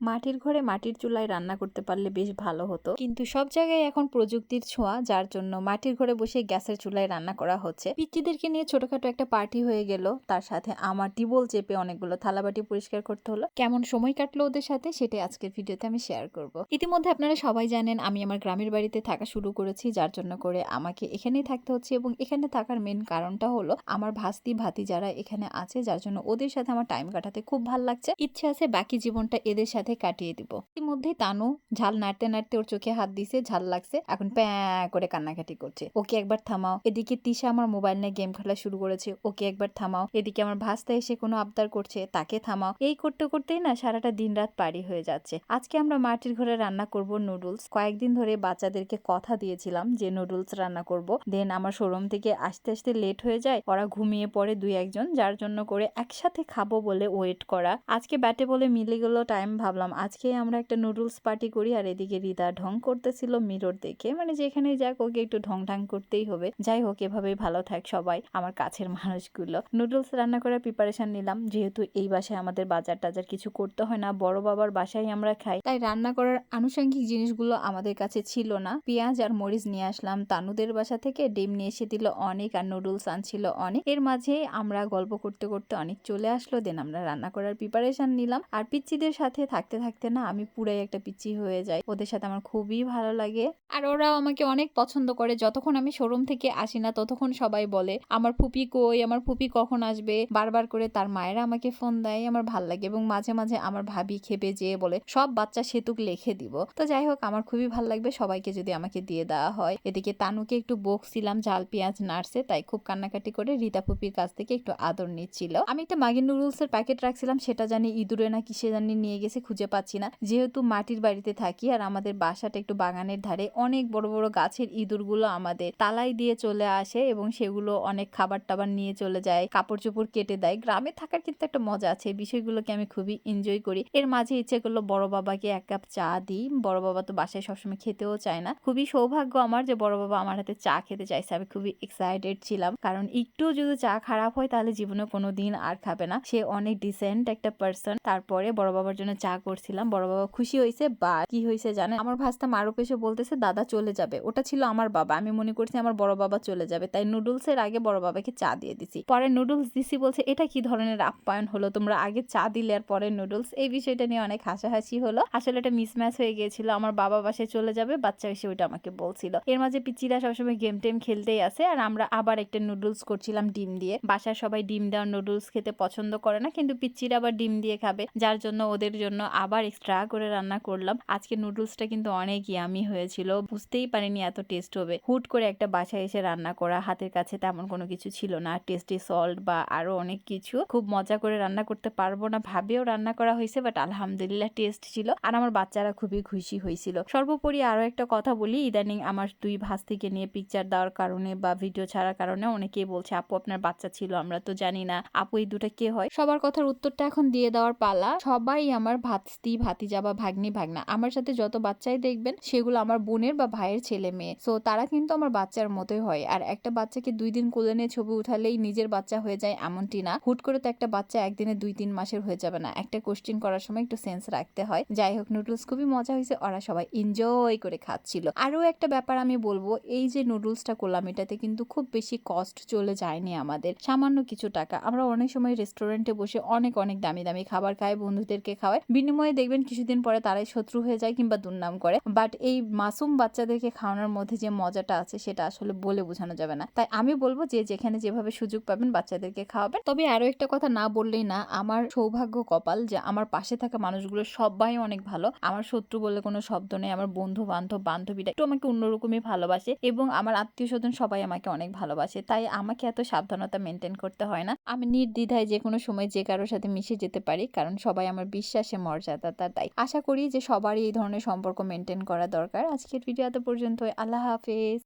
মাটির ঘরে মাটির চুলায় রান্না করতে পারলে বেশ ভালো হতো, কিন্তু সব জায়গায় এখন প্রযুক্তির ছোঁয়া, যার জন্য মাটির ঘরে বসে গ্যাসের চুলায় রান্না করা হচ্ছে। পিচ্চিদেরকে নিয়ে ছোটখাটো একটা পার্টি হয়ে গেল, তার সাথে আমার টিবল চেপে অনেকগুলো থালাবাটি পরিষ্কার করতে হলো। কেমন সময় কাটলো ওদের সাথে সেটাই আজকের ভিডিওতে আমি শেয়ার করব। ইতিমধ্যে আপনারা সবাই জানেন আমি আমার গ্রামের বাড়িতে থাকা শুরু করেছি, যার জন্য করে আমাকে এখানেই থাকতে হচ্ছে, এবং এখানে থাকার মেন কারণটা হলো আমার ভাস্তি ভাতি যারা এখানে আছে, যার জন্য ওদের সাথে আমার টাইম কাটাতে খুব ভালো লাগছে। ইচ্ছে আছে বাকি জীবনটা এদের সাথে কাটিয়ে দিব। ইতিমধ্যেই তানু ঝাল নাড়তে নাড়তে ওর চোখে হাত দিছে, ঝাল লাগছে, এখন প্যাঁ করে কান্নাকাটি করছে। ওকে একবার থামাও। এদিকে তিশা আমার মোবাইল নিয়ে গেম খেলা শুরু করেছে, ওকে একবার থামাও। এদিকে আমার ভাস্তা এসে কোনো আবদার করছে, তাকে থামাও। এই করতে করতেই না সারাটা দিন রাত পারি হয়ে যাচ্ছে। আজকে আমরা মাটির ঘরে রান্না করব নুডলস। কয়েকদিন ধরে বাচ্চাদেরকে কথা দিয়েছিলাম যে নুডলস রান্না করব, দেন আমার শোরুম থেকে আসতে আসতে লেট হয়ে যায়, ওরা ঘুমিয়ে পড়ে দুই একজন, যার জন্য করে একসাথে খাবো বলে ওয়েট করা। আজকে ব্যাটে বলে মিলে গেল টাইম, ভাবলাম আজকে আমরা একটা নুডলস পার্টি করি। আর এদিকে রিদা ঢং করতেছিল মিরর দেখে, মানে যেখানে যাক ওকে একটু ঢং ঢং করতেই হবে। যাই হোক, এভাবেই ভালো থাক সবাই আমার কাছের মানুষগুলো। নুডলস রান্না করার প্রিপারেশন নিলাম, যেহেতু এই বাসায় আমাদের বাজার টাজার কিছু করতে হয় না, বড় বাবার বাসায় আমরা খাই, তাই রান্না করার আনুষঙ্গিক জিনিসগুলো আমাদের কাছে ছিল না। পেঁয়াজ আর মরিচ নিয়ে আসলাম তানুদের বাসা থেকে, ডিম নিয়ে এসে দিল অনেক, আর নুডলস আনছিল অনেক। এর মাঝে আমরা গল্প করতে করতে অনেক চলে আসলো, দেন আমরা রান্না করার প্রিপারেশন নিলাম। আর পিচ্চিদের সাথে থাকতে থাকতে না আমি পুরাই একটা পিচ্চি হয়ে যাই, ওদের সাথে আমার খুবই ভালো লাগে। আর ওরাও আমাকে অনেক পছন্দ করে। যতক্ষণ আমি শোরুম থেকে আসি না ততক্ষণ সবাই বলে আমার ফুপি কই, আমার ফুপি কখন আসবে, বারবার করে তার মায়েরা আমাকে ফোন দেয়, আমার ভাল লাগে। এবং মাঝে মাঝে আমার ভাবি খেপে যেয়ে বলে সব বাচ্চা সেতুক লিখে দিব। তো যাই হোক, আমার খুবই ভাল লাগবে সবাইকে যদি আমাকে দিয়ে দেওয়া হয়। এদিকে তানুকে একটু বকছিলাম ঝাল পেঁয়াজ নাড়ছে, তাই খুব কান্নাকাটি করে রিতা ফুপির কাছ থেকে একটু আদর নিচ্ছিল। আমি একটা মাগি নুডলস এর প্যাকেট রাখছিলাম, সেটা জানি ইঁদুরে না কিসে জানি নিয়ে গেছে, খুঁজে পাচ্ছি না। যেহেতু মাটির বাড়িতে থাকি আর আমাদের বাসাটা একটু বাগানের ধারে, অনেক বড় বড় গাছের ইঁদুরগুলো আমাদের তালাই দিয়ে চলে আসে এবং সেগুলো অনেক খাবার টাবার নিয়ে চলে যায়, কাপড় চোপড় কেটে দেয়। গ্রামে থাকার কিন্তু একটা মজা আছে, এই বিষয়গুলোকে আমি খুবই এনজয় করি। এর মাঝে ইচ্ছে করলো বড় বাবাকে এক কাপ চা দিই। বড় বাবা তো বাসায় সবসময় খেতেও চায় না। খুবই সৌভাগ্য আমার যে বড় বাবা আমার হাতে চা খেতে চাইছে। আমি খুবই এক্সাইটেড ছিলাম, কারণ একটু যদি চা খারাপ হয় তাহলে জীবনে কোনো দিন আর খাবে না। সে অনেক ডিসেন্ট একটা পার্সন। তারপরে বড় বাবার জন্য চা করছিলাম, বড় বাবা খুশি হয়েছে। বা কি হয়েছে জানেন, আমার ভাস্তা মারুপ এসে বলতেছে দাদা চলে যাবে। ওটা ছিল আমার বাবা, আমি মনে করছি আমার বড় বাবা চলে যাবে, তাই নুডলস এর আগে বড় বাবাকে চা দিয়ে দিছি। পরে নুডলস দিছি, বলছে এটা কি ধরনের আপ্যায়ন হলো, তোমরা আগে চা দিলে আর পরে নুডলস। এই বিষয়টা নিয়ে অনেক হাসাহাসি হলো। আসলে এটা মিসম্যাচ হয়ে গিয়েছিল, আমার বাবা বাসায় চলে যাবে, বাচ্চা এসে ওইটা আমাকে বলছিল। এর মাঝে পিচ্চিরা সবসময় গেম টেম খেলতেই আছে, আর আমরা আবার একটা নুডলস করছিলাম ডিম দিয়ে। বাসার সবাই ডিম দেওয়া নুডলস খেতে পছন্দ করে না, কিন্তু পিচ্চিরা আবার ডিম দিয়ে খাবে, যার জন্য ওদের জন্য আবার এক্সট্রা করে রান্না করলাম। আজকে নুডলসটা কিন্তু অনেক ইয়ামি হয়েছিল, বুঝতেই পারিনি এত টেস্ট হবে। হুট করে একটা বাসায় এসে রান্না করা, হাতের কাছে তেমন কোনো কিছু ছিল না, টেস্টি সল্ট বা আরো অনেক কিছু। খুব মজা করে রান্না করতে পারবো না ভাবেও রান্না করা হয়েছে, বাট আলহামদুলিল্লাহ টেস্ট ছিল, আর আমার বাচ্চারা খুবই খুশি হয়েছিল। সর্বোপরি আরো একটা কথা বলি, ইদানিং আমার দুই ভাস্তিকে নিয়ে পিকচার দেওয়ার কারণে বা ভিডিও ছাড়ার কারণে অনেকেই বলছে আপু আপনার বাচ্চা ছিল, আমরা তো জানি না, আপু এই দুটা কে হয়। সবার কথার উত্তরটা এখন দিয়ে দেওয়ার পালা। সবাই আমার ভাস্তি ভাতিজা বা ভাগ্নি ভাগনা। আমার সাথে যত বাচ্চাই দেখবেন সেগুলো আমার বোনের বা ভাইয়ের ছেলে মেয়ে, সো তারা কিন্তু আমার বাচ্চার মতোই হয়। আর একটা বাচ্চাকে 2 দিন কোলে নিয়ে ছবি উঠালেই নিজের বাচ্চা হয়ে যায় এমনটি না। হুট করে তো একটা বাচ্চা একদিনে 2-3 মাসের হয়ে যাবে না, একটা কোশ্চেন করার সময় একটু সেন্স রাখতে হয়। যাই হোক, নুডলস খুবই মজা হয়েছে, ওরা সবাই এনজয় করে খাচ্ছিল। আরো একটা ব্যাপার আমি বলবো, এই যে নুডলসটা করলাম এটাতে কিন্তু খুব বেশি কস্ট চলে যায়নি আমাদের, সামান্য কিছু টাকা। আমরা অনেক সময় রেস্টুরেন্টে বসে অনেক অনেক দামি দামি খাবার খাই, বন্ধুদেরকে খাওয়াই, বিনিময়ে দেখবেন কিছুদিন পরে তারাই শত্রু হয়ে যায় কিংবা দুর্নাম করে। বাট এই মাসুম বাচ্চাদেরকে খাওয়ানোর মধ্যে যে মজাটা আছে সেটা আসলে বলে বোঝানো যাবে না। তাই আমি বলবো যে যেখানে যেভাবে সুযোগ পাবেন বাচ্চাদেরকে খাওয়াবেন। তবে আরো একটা কথা না বললেই না, আমার সৌভাগ্য কপাল যে আমার পাশে থাকা মানুষগুলো সবাই অনেক ভালো। আমার শত্রু বলে কোনো শব্দ নেই। আমার বন্ধু বান্ধব বান্ধবীরা একটু আমাকে অন্যরকমই ভালোবাসে, এবং আমার আত্মীয় স্বজন সবাই আমাকে অনেক ভালোবাসে, তাই আমাকে এত সাবধানতা মেনটেন করতে হয় না। আমি নির্দ্বিধায় যে কোনো সময় যে কারোর সাথে মিশে যেতে পারি, কারণ সবাই আমার বিশ্বাসে মর্যাদা। তাই আশা করি যে সবারই এই ধরনের সম্পর্ক মেনটেন করা দরকার। আজকের ভিডিও এত পর্যন্ত, আল্লাহ হাফেজ।